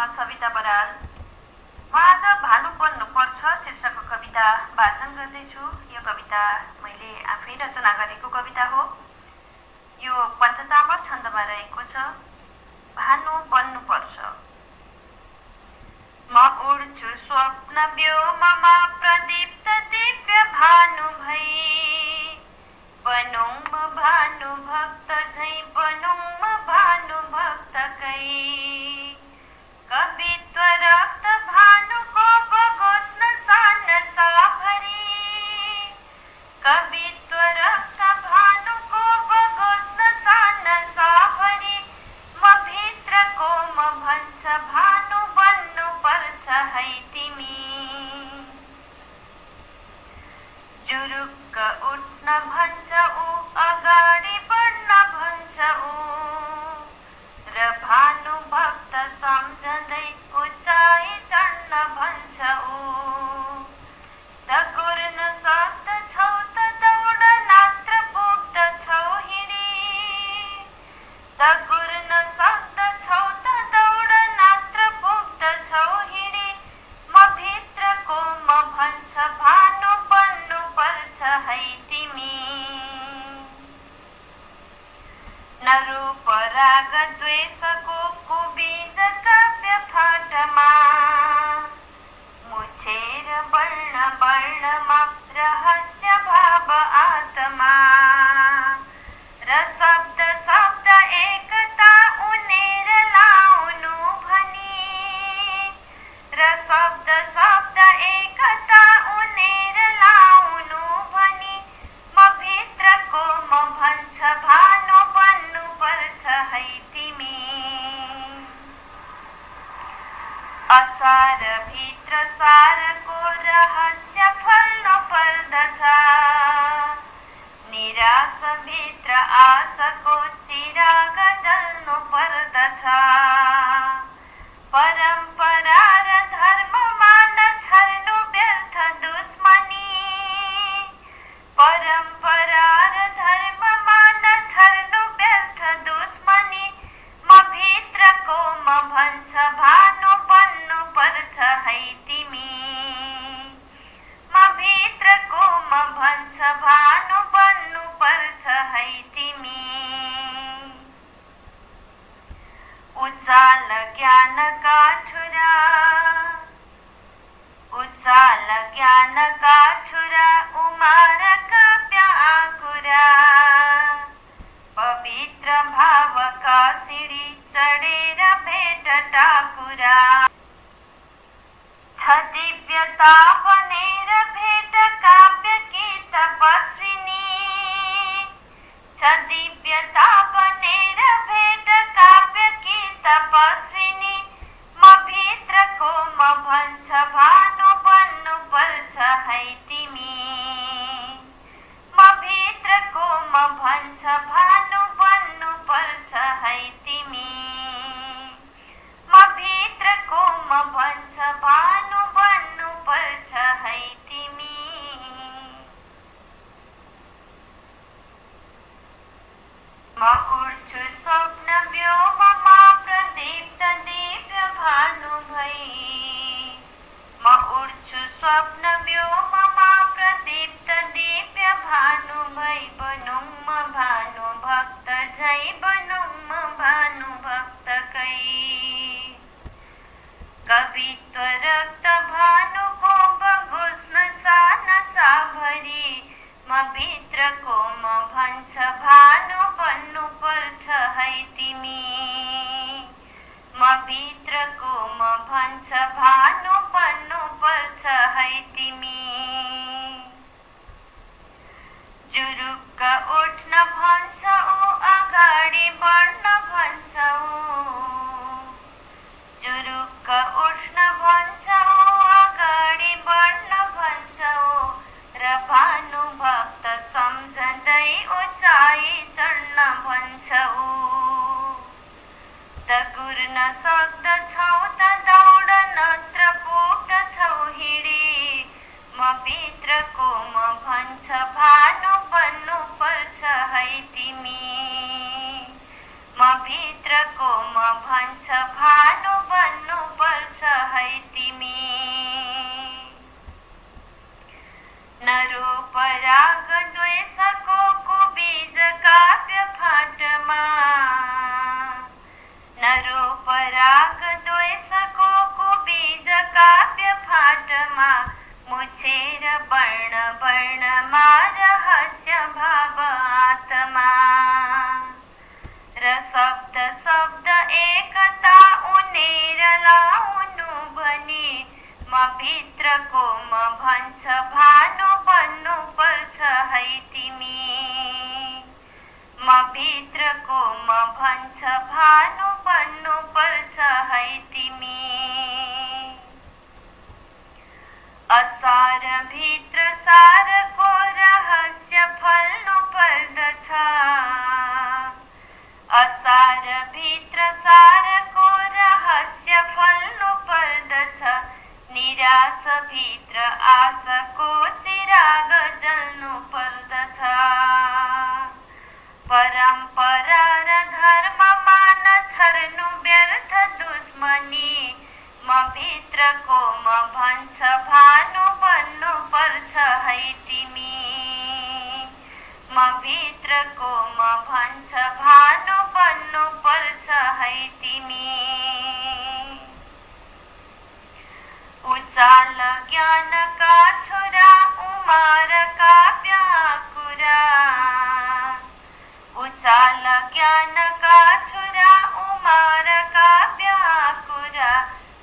सविता बराल। म आज भानु बन्नुपर्छ शीर्षकको कविता वाचन गर्दैछु। यो कविता मैले आफै रचना गरेको कविता हो। यो पञ्चचामर छन्दमा रहेको छ। भानु बन्नुपर्छ। म उड्छु स्वप्न व्योममा प्रदीप्त दिव्य भानु भई, बनौँ म भानु भक्त झैं, बनौँ म भानु भक्तकै। कवित्व रक्त भानुको बगोस् न सानसाभरि, कवित्व रक्त भानुको बगोस् न सानसाभरि। म भित्रको म भन्छ भानु बन्नुपर्छ है तिमी। जुरुक्क उठ्न भन्छ ऊ, अगाडि बढ्न भन्छ ऊ, र भानु भक्त सम्झँदै उचाइ चढ्न भन्छ ऊ। दगुर्न सक्दछौ त दौड नात्र पुग्दछौ हिँडी, दगुर्न सक्दछौ त दौड नात्र पुग्दछौ हिँडी। म भित्रको म भन्छ भानु बन्नुपर्छ है तिमी। न रूप राग द्वेषको कुबीज काव्य फाटमा, मुछेर वर्ण वर्णमा रहस्य भाव आत्मा। र शब्द शब्द एकता उनेर लाउनु भनी, र शब्द शब्द एकता उनेर लाउनु भनी। म भित्रको म भन्छ भानु बन्नुपर्छ है तिमी। असार भित्र सारको रहस्य फल्न पर्दछ, निराश भित्र आशको चिराग जल्नु पर्दछ। परम्परा र धर्ममा नछर्नु व्यर्थ दुश्मनी, परम्परा र धर्ममा नछर्नु व्यर्थ दुश्मनी। म भित्रको म भन्छ भानु बन्नुपर्छ है तिमी। म भित्रको म भन्छ भानु बन्नुपर्छ है तिमी। उचाल ज्ञानका छुरा, उचाल ज्ञानका छुरा, उमार काव्य आँकुरा। पवित्र भावका सिडी चढेर भेट टाकुरा। छ दिव्यता बनेर भेट काव्य की तपस्विनी, छ दिव्यता बनेर भेट काव्य की तपस्विनी। म भित्रको म भन्छ भानु बन्नुपर्छ है तिमी। म भित्रको म भन्छ भानु बन्नुपर्छ है तिमी। म भित्रको म भन्छ भानु बन्नुपर्छ है तिमी। म उड्छु स्वप्न व्योममा प्रदीप्त दिव्य भानु भई, म उड्छु स्वप्न व्योममा प्रदीप्त दिव्य भानु भई। बनौँ म भानु भक्त झैं, बनौँ म भानु भक्तकै। कवित्व रक्त भानुको बगोस् न सानसाभरि, म भित्रको म भन्छ भानु बन्नुपर्छ है तिमी। म भित्रको म भन्छ भानु बन्नुपर्छ है तिमी। जुरुक्क उठ्न भन्छ ऊ, अगाडि बढ्न भन्छ ऊ, जुरुक्क उठ्न भन्छ ऊ, अगाडि बढ्न भन्छ ऊ। र भानु भक्त सम्झँदै उचाइ चढ्न भन्छ ऊ। दगुर्न सक्दछौ त दौड नत्र पुग्दछौ हिँडी। म भित्रको म भन्छ भानु बन्नुपर्छ है तिमी। म भित्रको म द्वेषको बीज काव्य फाटमा मुछेर वर्ण वर्णमा रहस्य भाव आत्मा र शब्द शब्द एकता उनेर लाउनु भने म भित्रको म भन्छ भानु बन्नु पर्छ है तिमी म भित्रको म भन्छ भानु बन्नु पर्छ है तिमी असार भित्र सारको रहस्य फल्नु पर्दछ असार भित्र सारको रहस्य फल्नु पर्दछ निराश भित्र आशाको चिराग जल्नु पर्दछ परम्परा र धर्ममा नछर्नु व्यर्थ दुश्मनी म भित्रको म भन्छ भानु बन्नु पर्छ है तिमी म भित्रको म भन्छ भानु बन्नु पर्छ है तिमी उचाल ज्ञानका छोरा उमारका व्याकुरा उचाल ज्ञानका छोरा उमारका व्याकुरा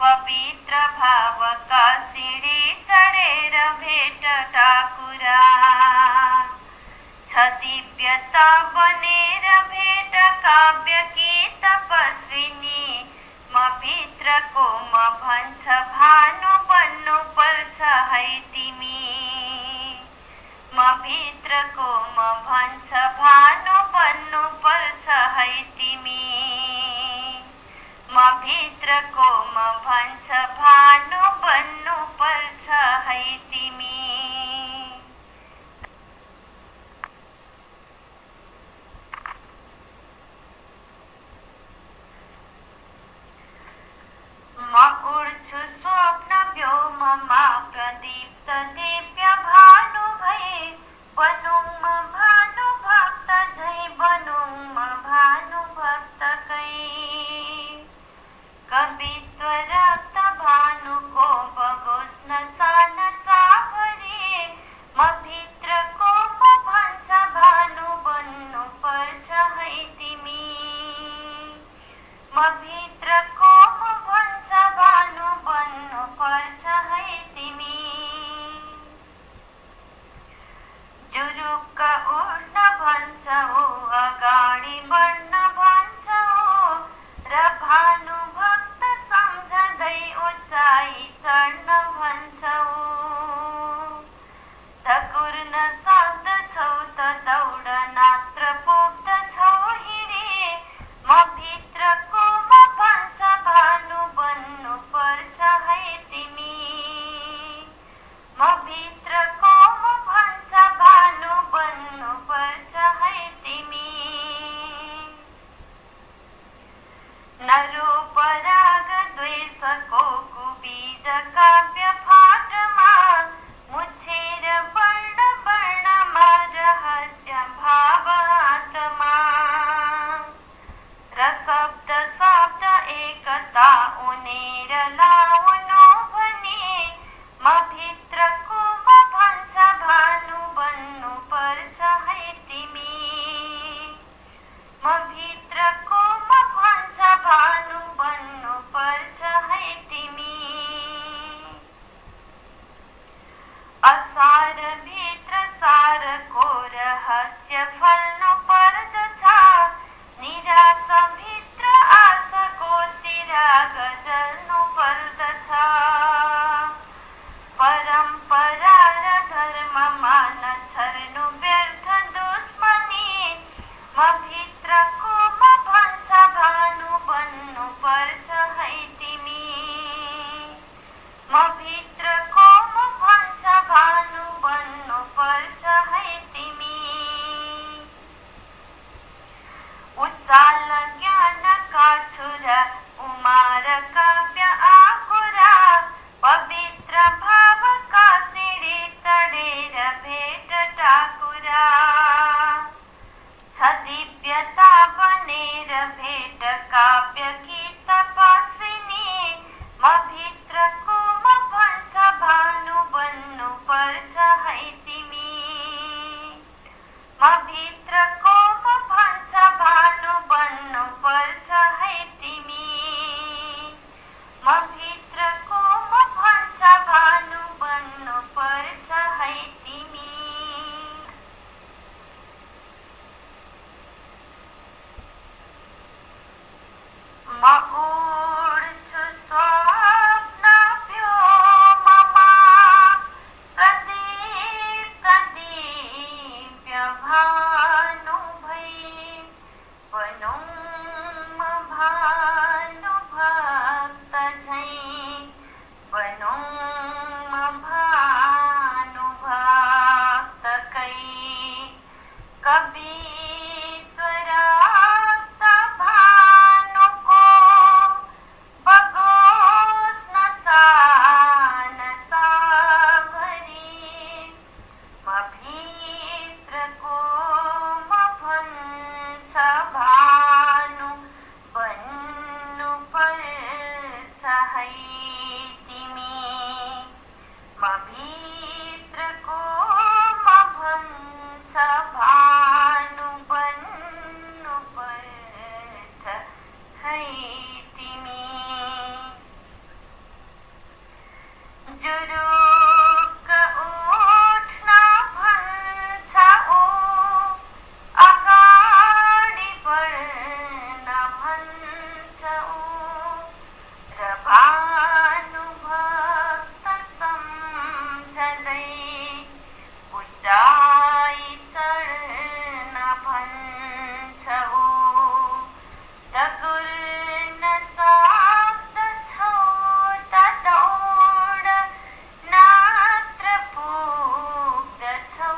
पवित्र भावका सिडी चढेर भेट ठाकुरा छ दिव्यता बनेर भेट काव्य कि तपस्विनी म भित्रको म भन्छ भानु बन्नु पर्छ है तिमी म भित्रको म भन्छ भानु बन्नु पर्छ है तिमी म भित्रको म भन्छ भानु बन्नु पर्छ है तिमी म उड्छु स्वप्न व्योममा प्रदीप्त दिव्य भानु भई बनौँ म भानु भक्त झै बनौँ म भानु भक्तकै कवित्व रक्त भानुको बगोस् नसा नसाभरि म भित्रको म भन्छ भानु बन्नु पर्छ है तिमी म भित्रको म भन्छ भानु बन्नु पर्छ है तिमी जुरुक्क उड्न भन्छौ अगाडि बढ्न भन्छौ र भानु भक्त सम्झँदै उचाइ चढ्न भन्छौ दगुर्न सक्दछौ त दौड नात्र पुग्दछौ हिँडी म भित्रको म भन्छ भानु बन्नु पर्छ है तिमी म भित्रको म भन्छ भानु बन्नु पर्छ है तिमी नरोपराग द्वेषको कुबीज काव्य फाटमा मुछेर वर्ण वर्णमा रहस्य भाव आत्मा र शब्द शब्द एकता उनेर लाउनु भने म भित्रको म भन्छ भानु बन्नु पर्छ है तिमी म भित्रको म भन्छ भानु बन्नु पर्छ है तिमी असार भित्र सारको रहस्य फल्नु पर्दछ निराश भित्र आशाको चिराग जल्नु पर्दछ परम्परा र धर्ममा नछर्नु व्यर्थ दुश्मनी म भित्रको म भन्छ भानु बन्नु पर्छ है तिमी म भित्रको म भन्छ भानु बन्नु पर्छ है तिमी उचाल ज्ञानका छोरा उमार काव्य आकुरा है तिमी म भित्रको म भन्छ भानु बन्नु पर्छ है तिमी जुरुक्क उठ्न भन्छ ओ अगाडि बढ्न भन्छ ओ र भानुभक्त सम्झँदै उचाइ चढ्न भन्छ ओ दगुर्न सक्दछौ त दौड नात्र पुग्दछौ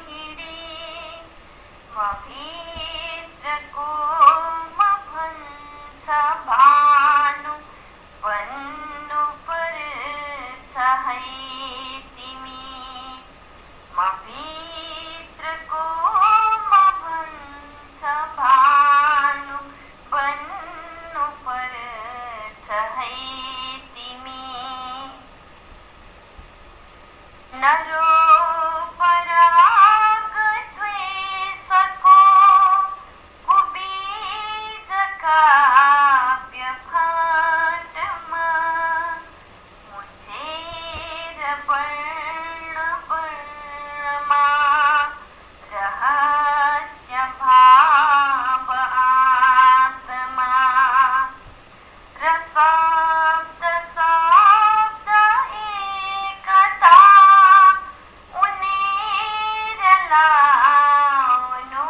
हिँडी म भित्रको म भन्छ भानु बन्नु पर्छ है तिमी म भित्रको म भन्छ भानु बन्नु पर्छ है तिमी नरोपराग द्वेषको कुबीज काव्य फाटमा मुछेर वर्ण वर्णमा रहस्य भाव आत्मा र शब्द शब्द एकता उनेर लाउनु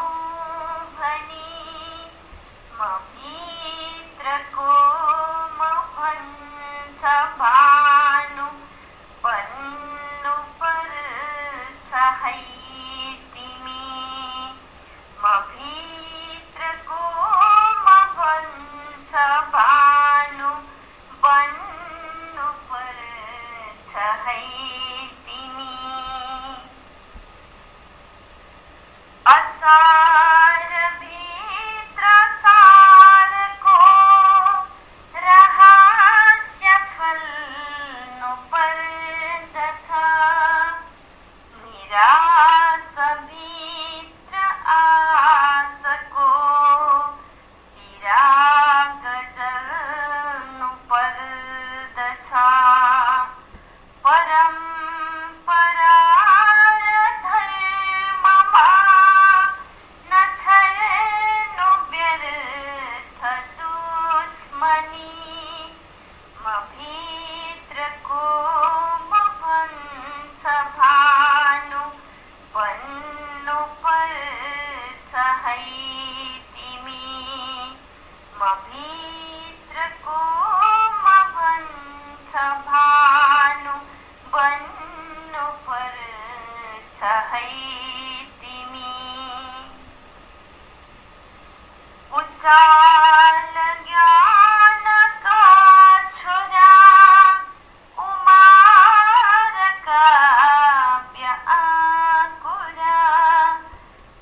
भनी म भित्रको म भन्छ भानु बन्नु पर्छ है तिमी म भित्रको म भन्छ भानु बन्नु पर्छ है तिमी असार भित्र सारको रहस्य फल्नु पर्दछ निराश भित्र आशको चिराग जल्नु पर्दछ परम्परा र धर्ममा नछर्नु व्यर्थ दुश्मनी म भित्रको म भन्छ भानु बन्नु पर्छ है तिमी म भित्रको म भन्छ भानु बन्नु पर्छ है तिमी उचाल ज्ञानका छोरा उमार काव्य आकुरा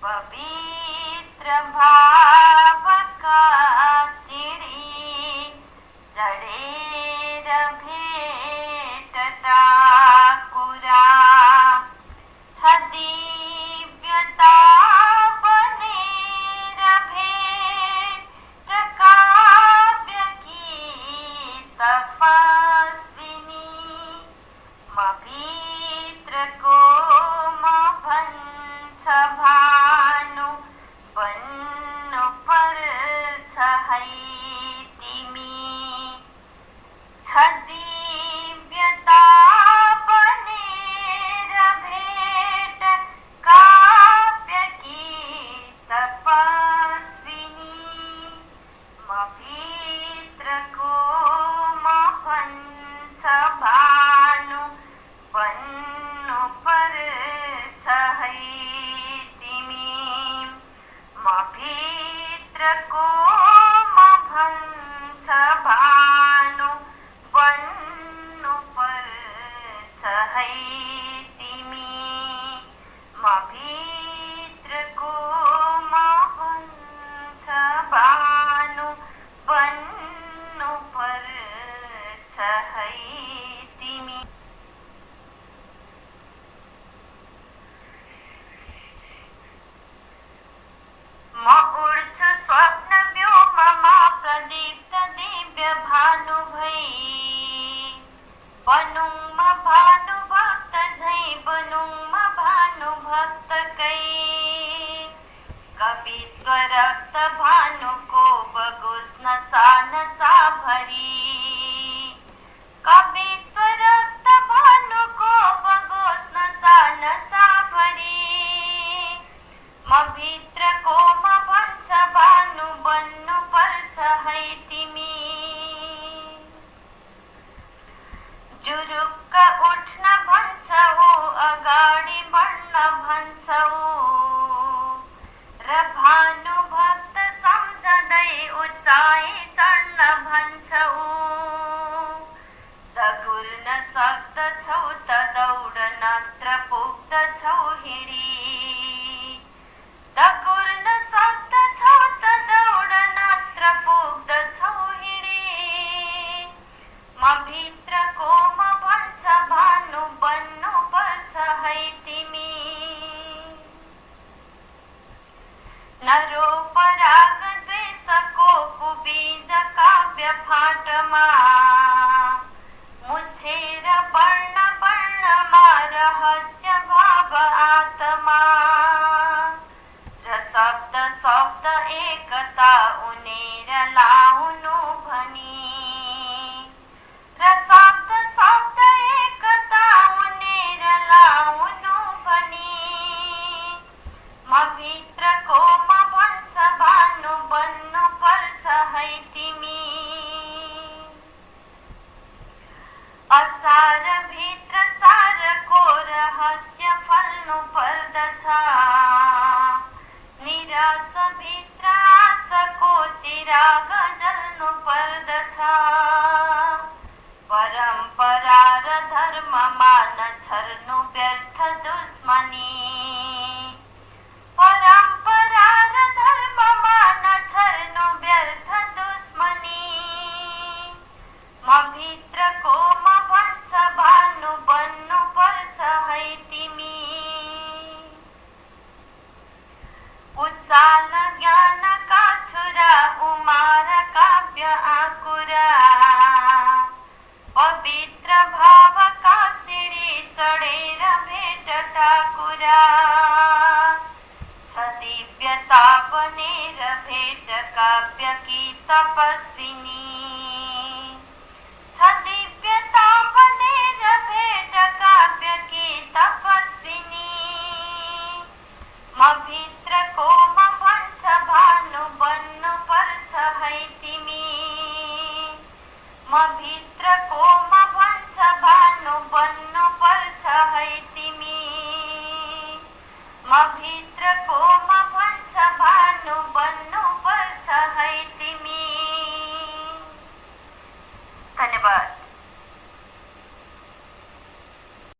पवित्र भावका सिडी चढेर भेट टाकुरा छ दिव्यता बनेर भेट र काव्य गीत फस्विनी म भित्रको म भन्छ भानु बन्नु पर्छ है तिमी पर्छ है तिमी। म उड्छु स्वप्न व्योममा प्रदीप्त दिव्य भानु भई, बनौँ भानुभक्त झैं बनौँ भानुभक्तकै, कवित्व रक्त भानुको बगोस् नसा नसा भरी, कवित्व रक्त भानुको बगोस् नसा नसा भरी, म भित्रको म भन्छ भानु बन्नु पर्छ है तिमी। जुरुक्क उठ्न भन्छौ अगाडि बढ्न भन्छौ, र भानुभक्त सम्झँदै उचाइ चढ्न भन्छौ, दगुर्न सक्दछौ त दौड नत्र पुग्दछौ हिँडी, दगुर्न सक्दछौ त दौड नत्र पुग्दछौ हिँडी, म भित्रको म भन्छ भानु बन्नु पर्छ है तिमी। नरोपराग द्वेषको कुबीज काव्य फाटमा, मुछेर वर्ण वर्णमा रहस्य भाव आत्मा, र शब्द शब्द एकता उनेर लाउनु भनी, र शब्द शब्द एकता उनेर लाउनु भनी, म भित्रको म भन्छ भानु बन्नु पर्छ है तिमी। असार भित्र सारको रहस्य फल्नु पर्दछ, निराश भित्र आशको चिराग जल्नु पर्दछ, परम्परा र धर्ममा नछर्नु व्यर्थ दुश्मनी, परम्परा र धर्ममा नछर्नु व्यर्थ दुश्मनी, म भित्रको म भन्छ भानु बन्नु पर्छ है तिमी। उचाल ज्ञानका छुरा उमार काव्य आकुरा, पवित्र भावका सिडी चढेर भेट ठाकुरा, छ दिव्यता बनेर भेट काव्यकी तपस्विनी, छ दिव्यता बनेर भेट काव्यकी तपस्विनी, म भित्रको म भन्छ भानु बन्नु पर्छ है तिमी। म भित्रको म भन्छ भानु बन्नु पर्छ है तिमी, म भित्रको म भन्छ भानु बन्नु पर्छ है